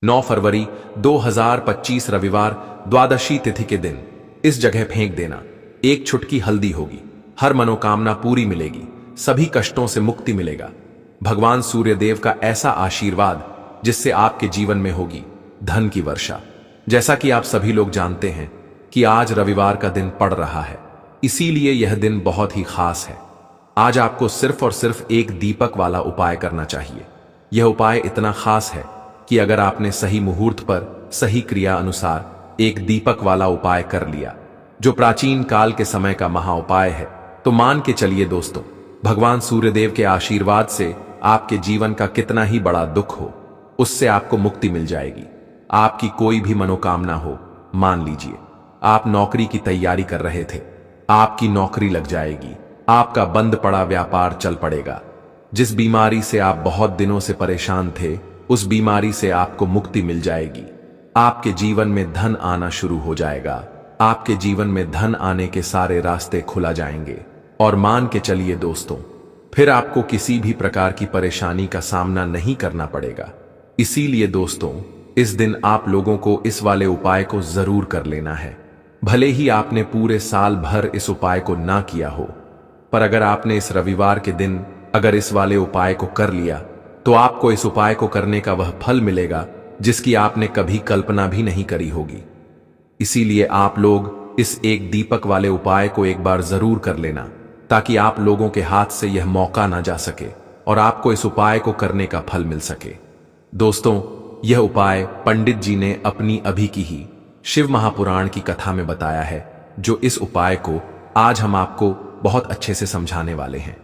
9 फरवरी 2025 रविवार द्वादशी तिथि के दिन इस जगह फेंक देना। एक छुटकी हल्दी होगी, हर मनोकामना पूरी मिलेगी, सभी कष्टों से मुक्ति मिलेगा। भगवान सूर्यदेव का ऐसा आशीर्वाद जिससे आपके जीवन में होगी धन की वर्षा। जैसा कि आप सभी लोग जानते हैं कि आज रविवार का दिन पड़ रहा है, इसीलिए यह दिन बहुत ही खास है। आज आपको सिर्फ और सिर्फ एक दीपक वाला उपाय करना चाहिए। यह उपाय इतना खास है कि अगर आपने सही मुहूर्त पर सही क्रिया अनुसार एक दीपक वाला उपाय कर लिया, जो प्राचीन काल के समय का महा उपाय है, तो मान के चलिए दोस्तों, भगवान सूर्यदेव के आशीर्वाद से आपके जीवन का कितना ही बड़ा दुख हो, उससे आपको मुक्ति मिल जाएगी। आपकी कोई भी मनोकामना हो, मान लीजिए आप नौकरी की तैयारी कर रहे थे, आपकी नौकरी लग जाएगी, आपका बंद पड़ा व्यापार चल पड़ेगा। जिस बीमारी से आप बहुत दिनों से परेशान थे, उस बीमारी से आपको मुक्ति मिल जाएगी। आपके जीवन में धन आना शुरू हो जाएगा। आपके जीवन में धन आने के सारे रास्ते खुला जाएंगे। और मान के चलिए दोस्तों, फिर आपको किसी भी प्रकार की परेशानी का सामना नहीं करना पड़ेगा। इसीलिए दोस्तों, इस दिन आप लोगों को इस वाले उपाय को जरूर कर लेना है। भले ही आपने पूरे साल भर इस उपाय को ना किया हो, पर अगर आपने इस रविवार के दिन अगर इस वाले उपाय को कर लिया, तो आपको इस उपाय को करने का वह फल मिलेगा जिसकी आपने कभी कल्पना भी नहीं करी होगी। इसीलिए आप लोग इस एक दीपक वाले उपाय को एक बार जरूर कर लेना, ताकि आप लोगों के हाथ से यह मौका ना जा सके और आपको इस उपाय को करने का फल मिल सके। दोस्तों, यह उपाय पंडित जी ने अपनी अभी की ही शिव महापुराण की कथा में बताया है, जो इस उपाय को आज हम आपको बहुत अच्छे से समझाने वाले हैं।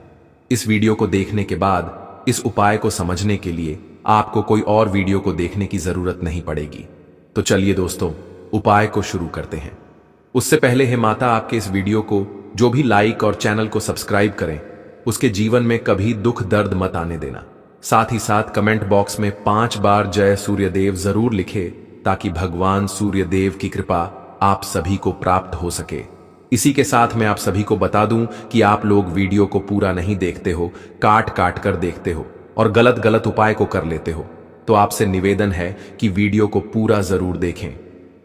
इस वीडियो को देखने के बाद इस उपाय को समझने के लिए आपको कोई और वीडियो को देखने की जरूरत नहीं पड़ेगी। तो चलिए दोस्तों, उपाय को शुरू करते हैं। उससे पहले हे माता, आपके इस वीडियो को जो भी लाइक और चैनल को सब्सक्राइब करें, उसके जीवन में कभी दुख दर्द मत आने देना। साथ ही साथ कमेंट बॉक्स में 5 बार जय सूर्यदेव जरूर लिखे, ताकि भगवान सूर्यदेव की कृपा आप सभी को प्राप्त हो सके। इसी के साथ मैं आप सभी को बता दूं कि आप लोग वीडियो को पूरा नहीं देखते हो, काट काट कर देखते हो और गलत गलत उपाय को कर लेते हो। तो आपसे निवेदन है कि वीडियो को पूरा जरूर देखें।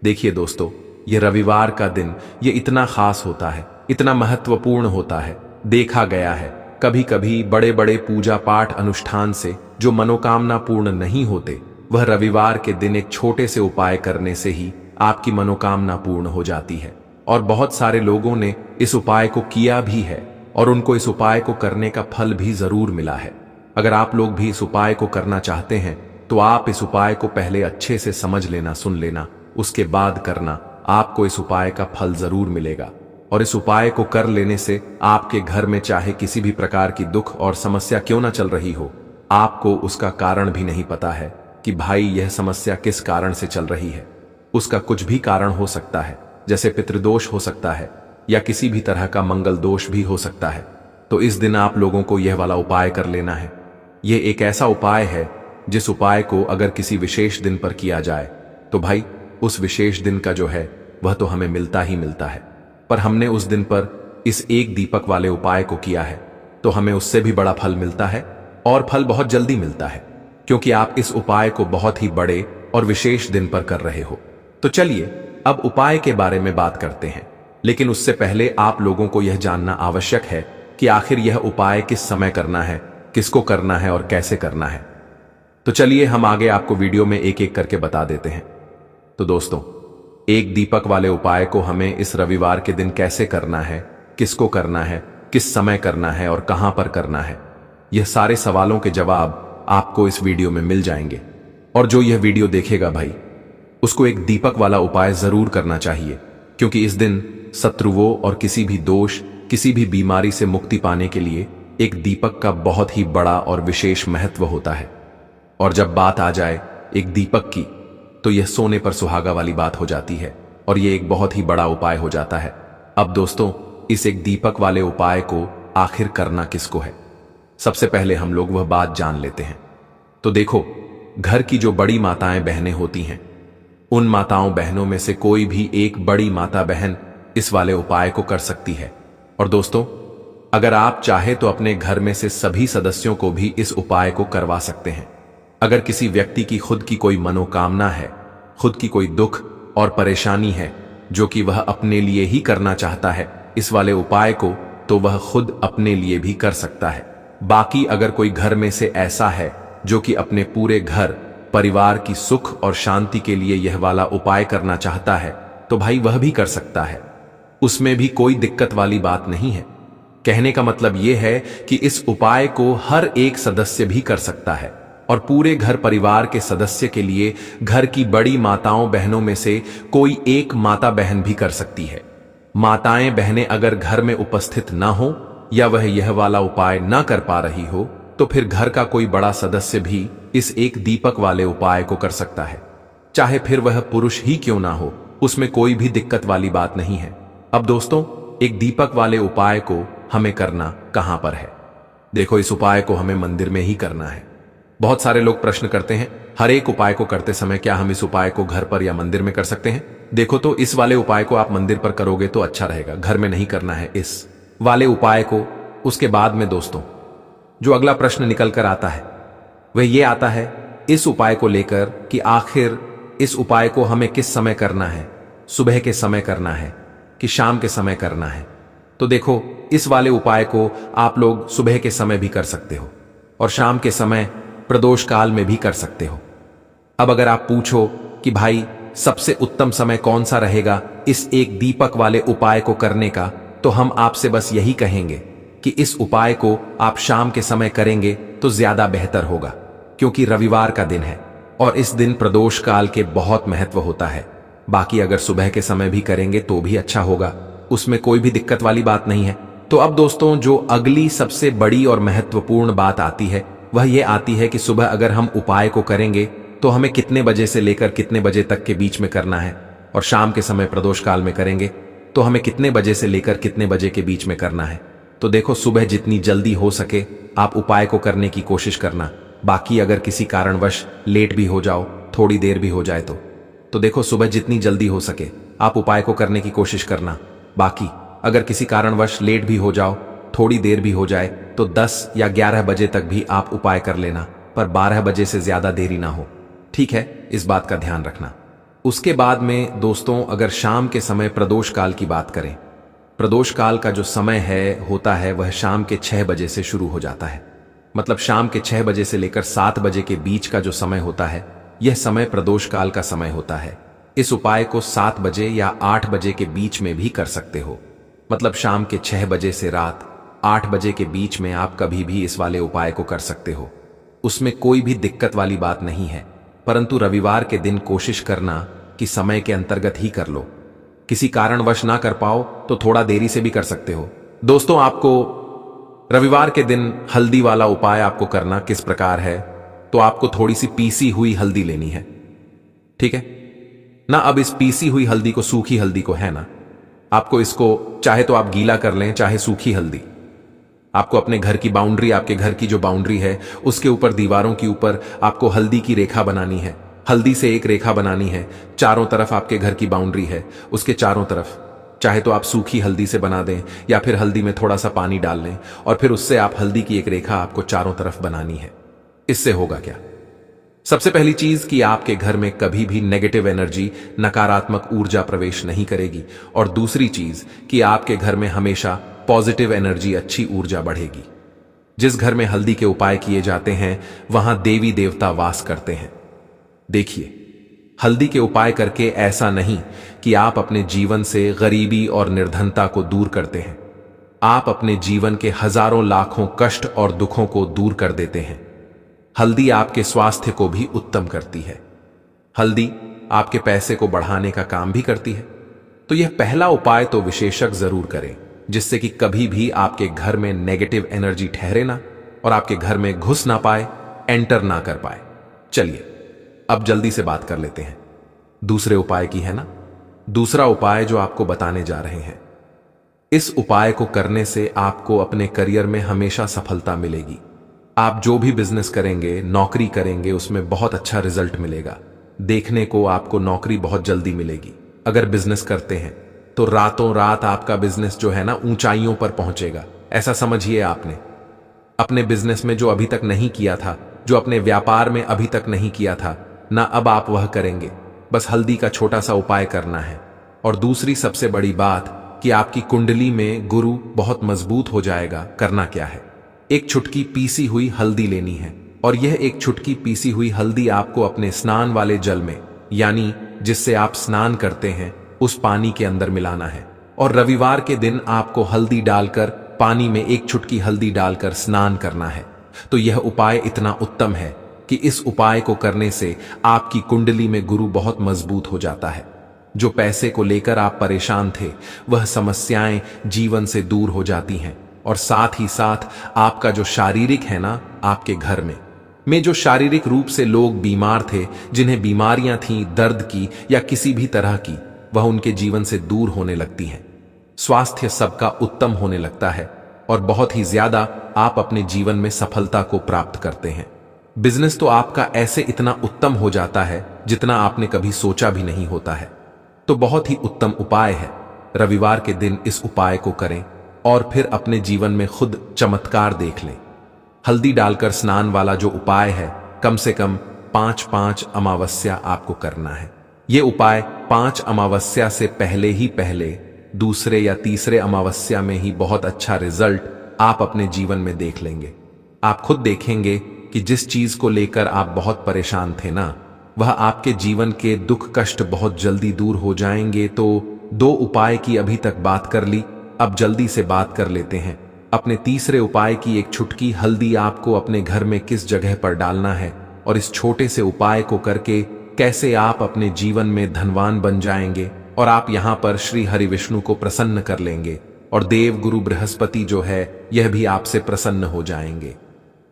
देखिए दोस्तों, यह रविवार का दिन ये इतना खास होता है, इतना महत्वपूर्ण होता है। देखा गया है कभी कभी बड़े बड़े पूजा पाठ अनुष्ठान से जो मनोकामना पूर्ण नहीं होते, वह रविवार के दिन एक छोटे से उपाय करने से ही आपकी मनोकामना पूर्ण हो जाती है। और बहुत सारे लोगों ने इस उपाय को किया भी है और उनको इस उपाय को करने का फल भी जरूर मिला है। अगर आप लोग भी इस उपाय को करना चाहते हैं, तो आप इस उपाय को पहले अच्छे से समझ लेना, सुन लेना, उसके बाद करना। आपको इस उपाय का फल जरूर मिलेगा। और इस उपाय को कर लेने से आपके घर में चाहे किसी भी प्रकार की दुख और समस्या क्यों ना चल रही हो, आपको उसका कारण भी नहीं पता है कि भाई यह समस्या किस कारण से चल रही है। उसका कुछ भी कारण हो सकता है, जैसे पितृदोष हो सकता है या किसी भी तरह का मंगल दोष भी हो सकता है। तो इस दिन आप लोगों को यह वाला उपाय कर लेना है। यह एक ऐसा उपाय है जिस उपाय को अगर किसी विशेष दिन पर किया जाए, तो भाई उस विशेष दिन का जो है वह तो हमें मिलता ही मिलता है। पर हमने उस दिन पर इस एक दीपक वाले उपाय को किया है, तो हमें उससे भी बड़ा फल मिलता है और फल बहुत जल्दी मिलता है, क्योंकि आप इस उपाय को बहुत ही बड़े और विशेष दिन पर कर रहे हो। तो चलिए अब उपाय के बारे में बात करते हैं। लेकिन उससे पहले आप लोगों को यह जानना आवश्यक है कि आखिर यह उपाय किस समय करना है, किसको करना है और कैसे करना है। तो चलिए हम आगे आपको वीडियो में एक एक करके बता देते हैं। तो दोस्तों, एक दीपक वाले उपाय को हमें इस रविवार के दिन कैसे करना है, किसको करना है, किस समय करना है और कहां पर करना है, यह सारे सवालों के जवाब आपको इस वीडियो में मिल जाएंगे। और जो यह वीडियो देखेगा भाई, उसको एक दीपक वाला उपाय जरूर करना चाहिए, क्योंकि इस दिन शत्रुओं और किसी भी दोष, किसी भी बीमारी से मुक्ति पाने के लिए एक दीपक का बहुत ही बड़ा और विशेष महत्व होता है। और जब बात आ जाए एक दीपक की, तो यह सोने पर सुहागा वाली बात हो जाती है और यह एक बहुत ही बड़ा उपाय हो जाता है। अब दोस्तों, इस एक दीपक वाले उपाय को आखिर करना किसको है, सबसे पहले हम लोग वह बात जान लेते हैं। तो देखो, घर की जो बड़ी माताएं बहनें होती हैं, उन माताओं बहनों में से कोई भी एक बड़ी माता बहन इस वाले उपाय को कर सकती है। और दोस्तों, अगर आप चाहे तो अपने घर में से सभी सदस्यों को भी इस उपाय को करवा सकते हैं। अगर किसी व्यक्ति की खुद की कोई मनोकामना है, खुद की कोई दुख और परेशानी है जो कि वह अपने लिए ही करना चाहता है इस वाले उपाय को, तो वह खुद अपने लिए भी कर सकता है। बाकी अगर कोई घर में से ऐसा है जो कि अपने पूरे घर परिवार की सुख और शांति के लिए यह वाला उपाय करना चाहता है, तो भाई वह भी कर सकता है। उसमें भी कोई दिक्कत वाली बात नहीं है। कहने का मतलब यह है कि इस उपाय को हर एक सदस्य भी कर सकता है और पूरे घर परिवार के सदस्य के लिए घर की बड़ी माताओं बहनों में से कोई एक माता बहन भी कर सकती है। माताएं बहनें अगर घर में उपस्थित ना हो या वह यह वाला उपाय ना कर पा रही हो, तो फिर घर का कोई बड़ा सदस्य भी इस एक दीपक वाले उपाय को कर सकता है। चाहे फिर वह पुरुष ही क्यों ना हो, उसमें कोई भी दिक्कत वाली बात नहीं है। अब दोस्तों, एक दीपक वाले उपाय को हमें करना कहां पर है? देखो, इस उपाय को हमें मंदिर में ही करना है। बहुत सारे लोग प्रश्न करते हैं, हर एक उपाय को करते समय क्या हम इस उपाय को घर पर या मंदिर में कर सकते हैं? देखो, तो इस वाले उपाय को आप मंदिर पर करोगे तो अच्छा रहेगा, घर में नहीं करना है इस वाले उपाय को। उसके बाद में दोस्तों, जो अगला प्रश्न निकल कर आता है वह ये आता है इस उपाय को लेकर कि आखिर इस उपाय को हमें किस समय करना है, सुबह के समय करना है कि शाम के समय करना है? तो देखो, इस वाले उपाय को आप लोग सुबह के समय भी कर सकते हो और शाम के समय प्रदोष काल में भी कर सकते हो। अब अगर आप पूछो कि भाई सबसे उत्तम समय कौन सा रहेगा इस एक दीपक वाले उपाय को करने का, तो हम आपसे बस यही कहेंगे कि इस उपाय को आप शाम के समय करेंगे तो ज्यादा बेहतर होगा, क्योंकि रविवार का दिन है और इस दिन प्रदोष काल के बहुत महत्व होता है। बाकी अगर सुबह के समय भी करेंगे तो भी अच्छा होगा, उसमें कोई भी दिक्कत वाली बात नहीं है। तो अब दोस्तों, जो अगली सबसे बड़ी और महत्वपूर्ण बात आती है वह ये आती है कि सुबह अगर हम उपाय को करेंगे तो हमें कितने बजे से लेकर कितने बजे तक के बीच में करना है, और शाम के समय प्रदोष काल में करेंगे तो हमें कितने बजे से लेकर कितने बजे के बीच में करना है। तो देखो, सुबह जितनी जल्दी हो सके आप उपाय को करने की कोशिश करना। बाकी अगर किसी कारणवश लेट भी हो जाओ, थोड़ी देर भी हो जाए तो देखो, सुबह जितनी जल्दी हो सके आप उपाय को करने की कोशिश करना। बाकी अगर किसी कारणवश लेट भी हो जाओ, थोड़ी देर भी हो जाए, तो 10 या 11 बजे तक भी आप उपाय कर लेना, पर 12 बजे से ज्यादा देरी ना हो। ठीक है, इस बात का ध्यान रखना। उसके बाद में दोस्तों, अगर शाम के समय प्रदोष काल की बात करें, प्रदोष काल का जो समय होता है वह शाम के 6 बजे से शुरू हो जाता है। मतलब शाम के 6 बजे से लेकर 7 बजे के बीच का जो समय होता है, यह समय प्रदोष काल का समय होता है। इस उपाय को 7 बजे या 8 बजे के बीच में भी कर सकते हो। मतलब शाम के 6 बजे से रात 8 बजे के बीच में आप कभी भी इस वाले उपाय को कर सकते हो, उसमें कोई भी दिक्कत वाली बात नहीं है। परंतु रविवार के दिन कोशिश करना कि समय के अंतर्गत ही कर लो। किसी कारणवश ना कर पाओ तो थोड़ा देरी से भी कर सकते हो। दोस्तों, आपको रविवार के दिन हल्दी वाला उपाय आपको करना किस प्रकार है, तो आपको थोड़ी सी पीसी हुई हल्दी लेनी है। ठीक है ना? अब इस पीसी हुई हल्दी को, सूखी हल्दी को, है ना, आपको इसको चाहे तो आप गीला कर लें, चाहे सूखी हल्दी। आपको अपने घर की बाउंड्री, आपके घर की जो बाउंड्री है उसके ऊपर, दीवारों के ऊपर आपको हल्दी की रेखा बनानी है। हल्दी से एक रेखा बनानी है। चारों तरफ आपके घर की बाउंड्री है, उसके चारों तरफ चाहे तो आप सूखी हल्दी से बना दें या फिर हल्दी में थोड़ा सा पानी डाल लें और फिर उससे आप हल्दी की एक रेखा आपको चारों तरफ बनानी है। इससे होगा क्या? सबसे पहली चीज कि आपके घर में कभी भी नेगेटिव एनर्जी, नकारात्मक ऊर्जा प्रवेश नहीं करेगी, और दूसरी चीज कि आपके घर में हमेशा पॉजिटिव एनर्जी, अच्छी ऊर्जा बढ़ेगी। जिस घर में हल्दी के उपाय किए जाते हैं वहां देवी देवता वास करते हैं। देखिए, हल्दी के उपाय करके ऐसा नहीं कि आप अपने जीवन से गरीबी और निर्धनता को दूर करते हैं, आप अपने जीवन के हजारों लाखों कष्ट और दुखों को दूर कर देते हैं। हल्दी आपके स्वास्थ्य को भी उत्तम करती है। हल्दी आपके पैसे को बढ़ाने का काम भी करती है। तो यह पहला उपाय तो विशेषज्ञ जरूर करें, जिससे कि कभी भी आपके घर में नेगेटिव एनर्जी ठहरे ना और आपके घर में घुस ना पाए, एंटर ना कर पाए। चलिए अब जल्दी से बात कर लेते हैं दूसरे उपाय की, है ना। दूसरा उपाय जो आपको बताने जा रहे हैं, इस उपाय को करने से आपको अपने करियर में हमेशा सफलता मिलेगी। आप जो भी बिजनेस करेंगे, नौकरी करेंगे, उसमें बहुत अच्छा रिजल्ट मिलेगा। देखने को आपको नौकरी बहुत जल्दी मिलेगी। अगर बिजनेस करते हैं तो रातों रात आपका बिजनेस जो है ना ऊंचाइयों पर पहुंचेगा। ऐसा समझिए, आपने अपने बिजनेस में जो अभी तक नहीं किया था जो अपने व्यापार में अभी तक नहीं किया था ना अब आप वह करेंगे। बस हल्दी का छोटा सा उपाय करना है। और दूसरी सबसे बड़ी बात कि आपकी कुंडली में गुरु बहुत मजबूत हो जाएगा। करना क्या है, एक चुटकी पीसी हुई हल्दी लेनी है और यह एक चुटकी पीसी हुई हल्दी आपको अपने स्नान वाले जल में, यानी जिससे आप स्नान करते हैं, उस पानी के अंदर मिलाना है। और रविवार के दिन आपको हल्दी डालकर पानी में एक चुटकी हल्दी डालकर स्नान करना है। तो यह उपाय इतना उत्तम है कि इस उपाय को करने से आपकी कुंडली में गुरु बहुत मजबूत हो जाता है। जो पैसे को लेकर आप परेशान थे, वह समस्याएं जीवन से दूर हो जाती हैं। और साथ ही साथ आपका जो शारीरिक है ना, आपके घर में जो शारीरिक रूप से लोग बीमार थे, जिन्हें बीमारियां थीं दर्द की या किसी भी तरह की, वह उनके जीवन से दूर होने लगती हैं। स्वास्थ्य सबका उत्तम होने लगता है और बहुत ही ज्यादा आप अपने जीवन में सफलता को प्राप्त करते हैं। बिजनेस तो आपका ऐसे इतना उत्तम हो जाता है जितना आपने कभी सोचा भी नहीं होता है। तो बहुत ही उत्तम उपाय है। रविवार के दिन इस उपाय को करें और फिर अपने जीवन में खुद चमत्कार देख लें। हल्दी डालकर स्नान वाला जो उपाय है, कम से कम 5 अमावस्या आपको करना है। यह उपाय 5 अमावस्या से पहले दूसरे या तीसरे अमावस्या में ही बहुत अच्छा रिजल्ट आप अपने जीवन में देख लेंगे। आप खुद देखेंगे कि जिस चीज को लेकर आप बहुत परेशान थे ना, वह आपके जीवन के दुख कष्ट बहुत जल्दी दूर हो जाएंगे। तो 2 उपाय की अभी तक बात कर ली, अब जल्दी से बात कर लेते हैं अपने तीसरे उपाय की। एक चुटकी हल्दी आपको अपने घर में किस जगह पर डालना है और इस छोटे से उपाय को करके कैसे आप अपने जीवन में धनवान बन जाएंगे और आप यहां पर श्री हरि विष्णु को प्रसन्न कर लेंगे और देव गुरु बृहस्पति जो है यह भी आपसे प्रसन्न हो जाएंगे।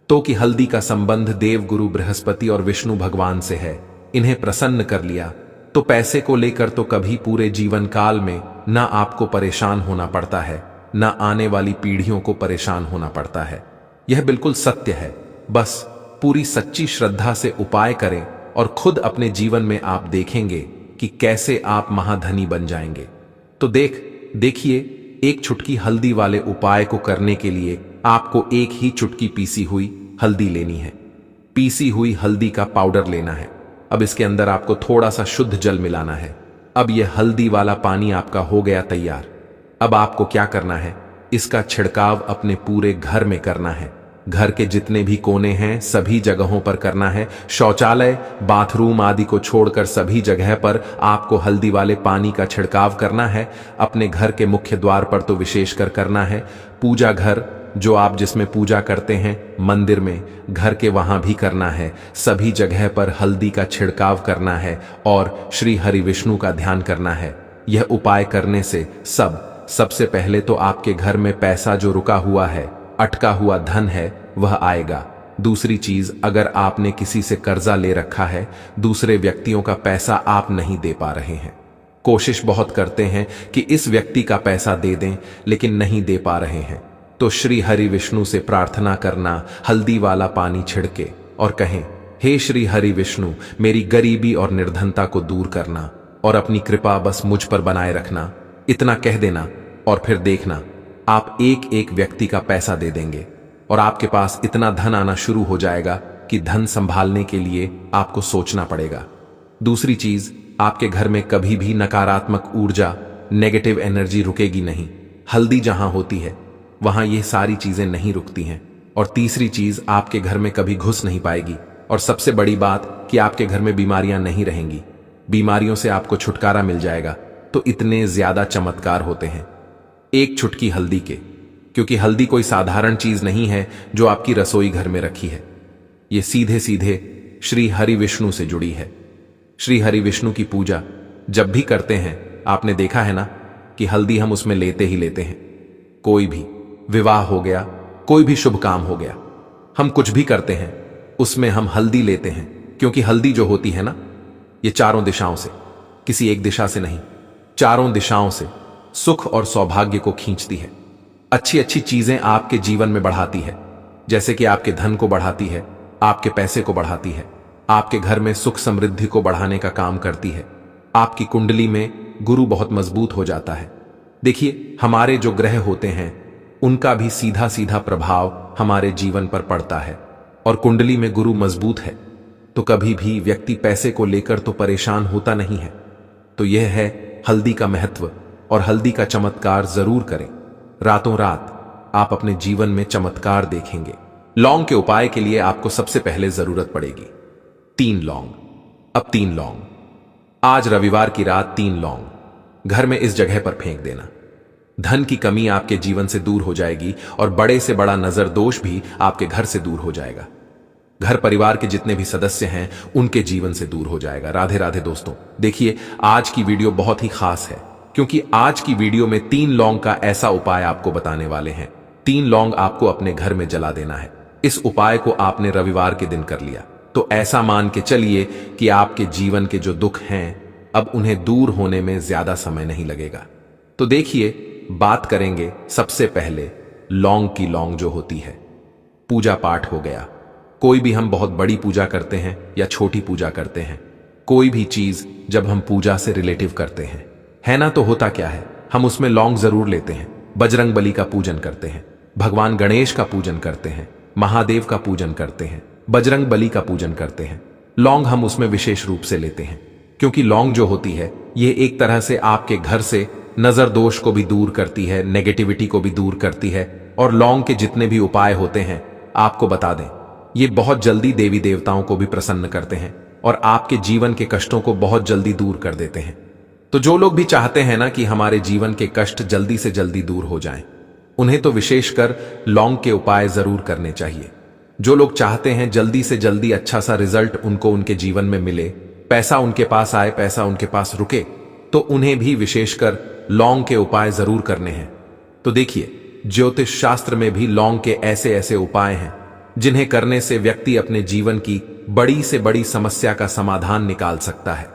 तो कि हल्दी का संबंध देव गुरु बृहस्पति और विष्णु भगवान से है, इन्हें प्रसन्न कर लिया तो पैसे को लेकर तो कभी पूरे जीवन काल में ना आपको परेशान होना पड़ता है, ना आने वाली पीढ़ियों को परेशान होना पड़ता है। यह बिल्कुल सत्य है। बस पूरी सच्ची श्रद्धा से उपाय करें और खुद अपने जीवन में आप देखेंगे कि कैसे आप महाधनी बन जाएंगे। तो देखिए, एक चुटकी हल्दी वाले उपाय को करने के लिए आपको एक ही चुटकी पीसी हुई हल्दी लेनी है। पीसी हुई हल्दी का पाउडर लेना है। अब इसके अंदर आपको थोड़ा सा शुद्ध जल मिलाना है। अब यह हल्दी वाला पानी आपका हो गया तैयार। अब आपको क्या करना है, इसका छिड़काव अपने पूरे घर में करना है। घर के जितने भी कोने हैं सभी जगहों पर करना है। शौचालय, बाथरूम आदि को छोड़कर सभी जगह पर आपको हल्दी वाले पानी का छिड़काव करना है। अपने घर के मुख्य द्वार पर तो विशेषकर करना है। पूजा घर जो आप जिसमें पूजा करते हैं, मंदिर में, घर के वहां भी करना है। सभी जगह पर हल्दी का छिड़काव करना है और श्री हरि विष्णु का ध्यान करना है। यह उपाय करने से सबसे पहले तो आपके घर में पैसा जो रुका हुआ है, अटका हुआ धन है, वह आएगा। दूसरी चीज, अगर आपने किसी से कर्जा ले रखा है, दूसरे व्यक्तियों का पैसा आप नहीं दे पा रहे हैं, कोशिश बहुत करते हैं कि इस व्यक्ति का पैसा दे दें लेकिन नहीं दे पा रहे हैं, तो श्री हरि विष्णु से प्रार्थना करना, हल्दी वाला पानी छिड़के और कहें, हे श्री हरि विष्णु, मेरी गरीबी और निर्धनता को दूर करना और अपनी कृपा बस मुझ पर बनाए रखना। इतना कह देना और फिर देखना आप एक एक व्यक्ति का पैसा दे देंगे और आपके पास इतना धन आना शुरू हो जाएगा कि धन संभालने के लिए आपको सोचना पड़ेगा। दूसरी चीज, आपके घर में कभी भी नकारात्मक ऊर्जा, नेगेटिव एनर्जी रुकेगी नहीं। हल्दी जहां होती है वहां ये सारी चीजें नहीं रुकती हैं। और तीसरी चीज, आपके घर में कभी घुस नहीं पाएगी। और सबसे बड़ी बात कि आपके घर में बीमारियां नहीं रहेंगी। बीमारियों से आपको छुटकारा मिल जाएगा। तो इतने ज्यादा चमत्कार होते हैं एक चुटकी हल्दी के, क्योंकि हल्दी कोई साधारण चीज नहीं है जो आपकी रसोई घर में रखी है। ये सीधे सीधे श्री हरि विष्णु से जुड़ी है। श्री हरि विष्णु की पूजा जब भी करते हैं, आपने देखा है ना कि हल्दी हम उसमें लेते ही लेते हैं। कोई भी विवाह हो गया, कोई भी शुभ काम हो गया, हम कुछ भी करते हैं उसमें हम हल्दी लेते हैं, क्योंकि हल्दी जो होती है ना, ये चारों दिशाओं से, किसी एक दिशा से नहीं, चारों दिशाओं से सुख और सौभाग्य को खींचती है। अच्छी अच्छी चीजें आपके जीवन में बढ़ाती है, जैसे कि आपके धन को बढ़ाती है, आपके पैसे को बढ़ाती है, आपके घर में सुख समृद्धि को बढ़ाने का काम करती है। आपकी कुंडली में गुरु बहुत मजबूत हो जाता है। देखिए, हमारे जो ग्रह होते हैं उनका भी सीधा सीधा प्रभाव हमारे जीवन पर पड़ता है। और कुंडली में गुरु मजबूत है तो कभी भी व्यक्ति पैसे को लेकर तो परेशान होता नहीं है। तो यह है हल्दी का महत्व, और हल्दी का चमत्कार जरूर करें। रातों रात आप अपने जीवन में चमत्कार देखेंगे। लौंग के उपाय के लिए आपको सबसे पहले जरूरत पड़ेगी 3 लौंग। अब 3 लौंग, आज रविवार की रात 3 लौंग घर में इस जगह पर फेंक देना। धन की कमी आपके जीवन से दूर हो जाएगी और बड़े से बड़ा नजर दोष भी आपके घर से दूर हो जाएगा। घर परिवार के जितने भी सदस्य हैं उनके जीवन से दूर हो जाएगा। राधे राधे दोस्तों, देखिए आज की वीडियो बहुत ही खास है क्योंकि आज की वीडियो में 3 लौंग का ऐसा उपाय आपको बताने वाले हैं। 3 लौंग आपको अपने घर में जला देना है। इस उपाय को आपने रविवार के दिन कर लिया तो ऐसा मान के चलिए कि आपके जीवन के जो दुख हैं अब उन्हें दूर होने में ज्यादा समय नहीं लगेगा। तो देखिए, बात करेंगे सबसे पहले लौंग की। लौंग जो होती है, पूजा पाठ हो गया, कोई भी हम बहुत बड़ी पूजा करते हैं या छोटी पूजा करते हैं, कोई भी चीज जब हम पूजा से रिलेटिव करते हैं, है ना, तो होता क्या है, हम उसमें लौंग जरूर लेते हैं। बजरंग बली का पूजन करते हैं, भगवान गणेश का पूजन करते हैं, महादेव का पूजन करते हैं, बजरंग बली का पूजन करते हैं। लौंग हम उसमें विशेष रूप से लेते हैं क्योंकि लौंग जो होती है ये एक तरह से आपके घर से नजर दोष को भी दूर करती है, नेगेटिविटी को भी दूर करती है। और लौंग के जितने भी उपाय होते हैं आपको बता दें, ये बहुत जल्दी देवी देवताओं को भी प्रसन्न करते हैं और आपके जीवन के कष्टों को बहुत जल्दी दूर कर देते हैं। तो जो लोग भी चाहते हैं ना कि हमारे जीवन के कष्ट जल्दी से जल्दी दूर हो जाएं, उन्हें तो विशेषकर लौंग के उपाय जरूर करने चाहिए। जो लोग चाहते हैं जल्दी से जल्दी अच्छा सा रिजल्ट उनको उनके जीवन में मिले, पैसा उनके पास आए, पैसा उनके पास रुके, तो उन्हें भी विशेषकर लौंग के उपाय जरूर करने हैं। तो देखिए, ज्योतिष शास्त्र में भी लौंग के ऐसे ऐसे उपाय हैं जिन्हें करने से व्यक्ति अपने जीवन की बड़ी से बड़ी समस्या का समाधान निकाल सकता है।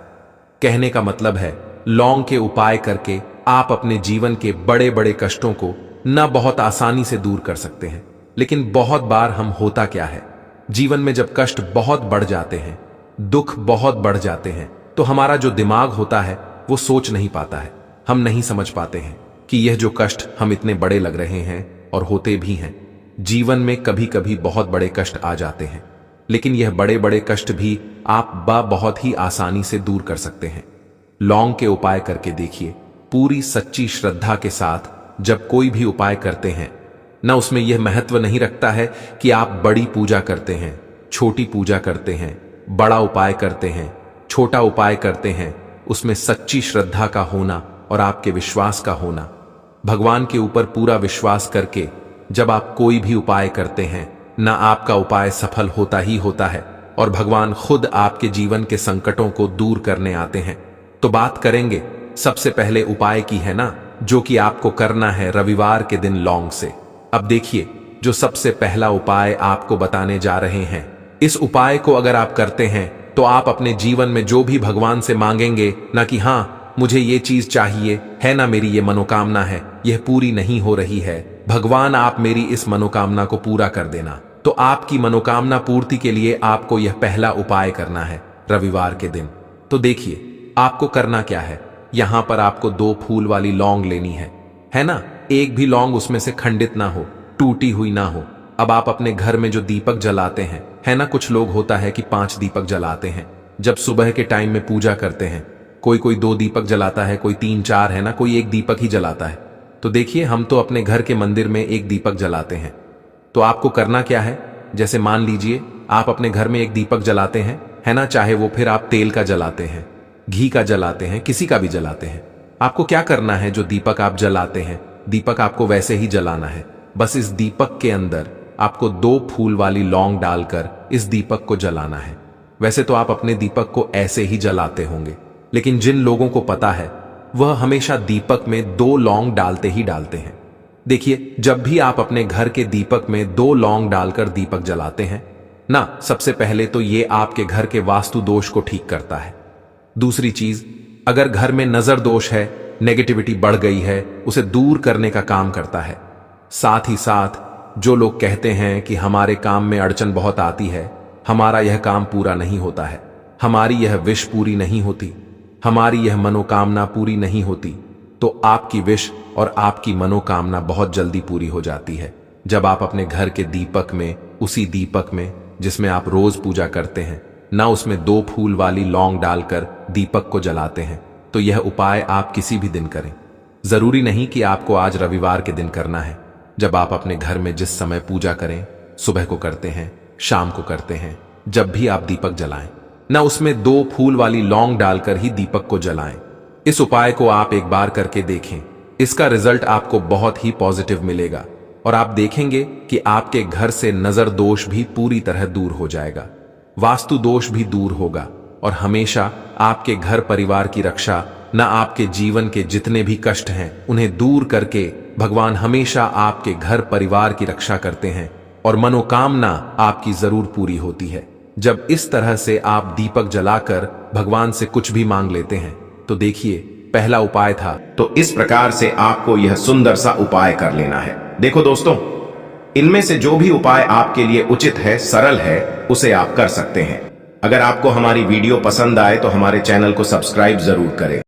कहने का मतलब है, लौंग के उपाय करके आप अपने जीवन के बड़े बड़े कष्टों को न बहुत आसानी से दूर कर सकते हैं। लेकिन बहुत बार हम होता क्या है, जीवन में जब कष्ट बहुत बढ़ जाते हैं, दुख बहुत बढ़ जाते हैं, तो हमारा जो दिमाग होता है वो सोच नहीं पाता है। हम नहीं समझ पाते हैं कि यह जो कष्ट हम इतने बड़े लग रहे हैं, और होते भी हैं। जीवन में कभी कभी बहुत बड़े कष्ट आ जाते हैं, लेकिन यह बड़े बड़े कष्ट भी आप बहुत ही आसानी से दूर कर सकते हैं। लौंग के उपाय करके देखिए। पूरी सच्ची श्रद्धा के साथ जब कोई भी उपाय करते हैं ना, उसमें यह महत्व नहीं रखता है कि आप बड़ी पूजा करते हैं, छोटी पूजा करते हैं, बड़ा उपाय करते हैं, छोटा उपाय करते हैं। उसमें सच्ची श्रद्धा का होना और आपके विश्वास का होना, भगवान के ऊपर पूरा विश्वास करके जब आप कोई भी उपाय करते हैं ना, आपका उपाय सफल होता ही होता है और भगवान खुद आपके जीवन के संकटों को दूर करने आते हैं। तो बात करेंगे सबसे पहले उपाय की, है ना, जो कि आपको करना है रविवार के दिन लौंग से। अब देखिए, जो सबसे पहला उपाय आपको बताने जा रहे हैं, इस उपाय को अगर आप करते हैं तो आप अपने जीवन में जो भी भगवान से मांगेंगे ना कि हाँ मुझे ये चीज चाहिए, है ना, मेरी ये मनोकामना है, यह पूरी नहीं हो रही है, भगवान आप मेरी इस मनोकामना को पूरा कर देना। तो आपकी मनोकामना पूर्ति के लिए आपको यह पहला उपाय करना है रविवार के दिन। तो देखिए, आपको करना क्या है, यहां पर आपको 2 फूल वाली लौंग लेनी है ना। एक भी लौंग उसमें से खंडित ना हो, टूटी हुई ना हो। अब आप अपने घर में जो दीपक जलाते हैं, है ना, कुछ लोग होता है कि 5 दीपक जलाते हैं जब सुबह के टाइम में पूजा करते हैं। कोई 2 दीपक जलाता है, कोई 3-4, है ना, कोई 1 दीपक ही जलाता है। तो देखिए, हम तो अपने घर के मंदिर में 1 दीपक जलाते हैं। तो आपको करना क्या है, जैसे मान लीजिए आप अपने घर में 1 दीपक जलाते हैं, है ना, चाहे वो फिर आप तेल का जलाते हैं, घी का जलाते हैं, किसी का भी जलाते हैं। आपको क्या करना है, जो दीपक आप जलाते हैं, दीपक आपको वैसे ही जलाना है। बस इस दीपक के अंदर आपको 2 फूल वाली लौंग डालकर इस दीपक को जलाना है। वैसे तो आप अपने दीपक को ऐसे ही जलाते होंगे, लेकिन जिन लोगों को पता है वह हमेशा दीपक में 2 लौंग डालते ही डालते हैं। देखिए, जब भी आप अपने घर के दीपक में 2 लौंग डालकर दीपक जलाते हैं ना, सबसे पहले तो ये आपके घर के वास्तु दोष को ठीक करता है। दूसरी चीज, अगर घर में नजर दोष है, नेगेटिविटी बढ़ गई है, उसे दूर करने का काम करता है। साथ ही साथ जो लोग कहते हैं कि हमारे काम में अड़चन बहुत आती है, हमारा यह काम पूरा नहीं होता है, हमारी यह विश पूरी नहीं होती, हमारी यह मनोकामना पूरी नहीं होती, तो आपकी विश और आपकी मनोकामना बहुत जल्दी पूरी हो जाती है जब आप अपने घर के दीपक में, उसी दीपक में जिसमें आप रोज पूजा करते हैं, ना उसमें 2 फूल वाली लौंग डालकर दीपक को जलाते हैं, तो यह उपाय आप किसी भी दिन करें। जरूरी नहीं कि आपको आज रविवार के दिन करना है। जब आप अपने घर में जिस समय पूजा करें, सुबह को करते हैं, शाम को करते हैं, जब भी आप दीपक जलाएं, ना उसमें 2 फूल वाली लौंग डालकर ही दीपक को जलाएं। इस उपाय को आप एक बार करके देखें। इसका रिजल्ट आपको बहुत ही पॉजिटिव मिलेगा और आप देखेंगे कि आपके घर से नजर दोष भी पूरी तरह दूर हो जाएगा, वास्तु दोष भी दूर होगा और हमेशा आपके घर परिवार की रक्षा, न आपके जीवन के जितने भी कष्ट हैं उन्हें दूर करके भगवान हमेशा आपके घर परिवार की रक्षा करते हैं और मनोकामना आपकी जरूर पूरी होती है। जब इस तरह से आप दीपक जलाकर भगवान से कुछ भी मांग लेते हैं, तो देखिए पहला उपाय था, तो इस प्रकार से आपको यह सुंदर सा उपाय कर लेना है। देखो दोस्तों, इनमें से जो भी उपाय आपके लिए उचित है, सरल है, उसे आप कर सकते हैं। अगर आपको हमारी वीडियो पसंद आए तो हमारे चैनल को सब्सक्राइब जरूर करें।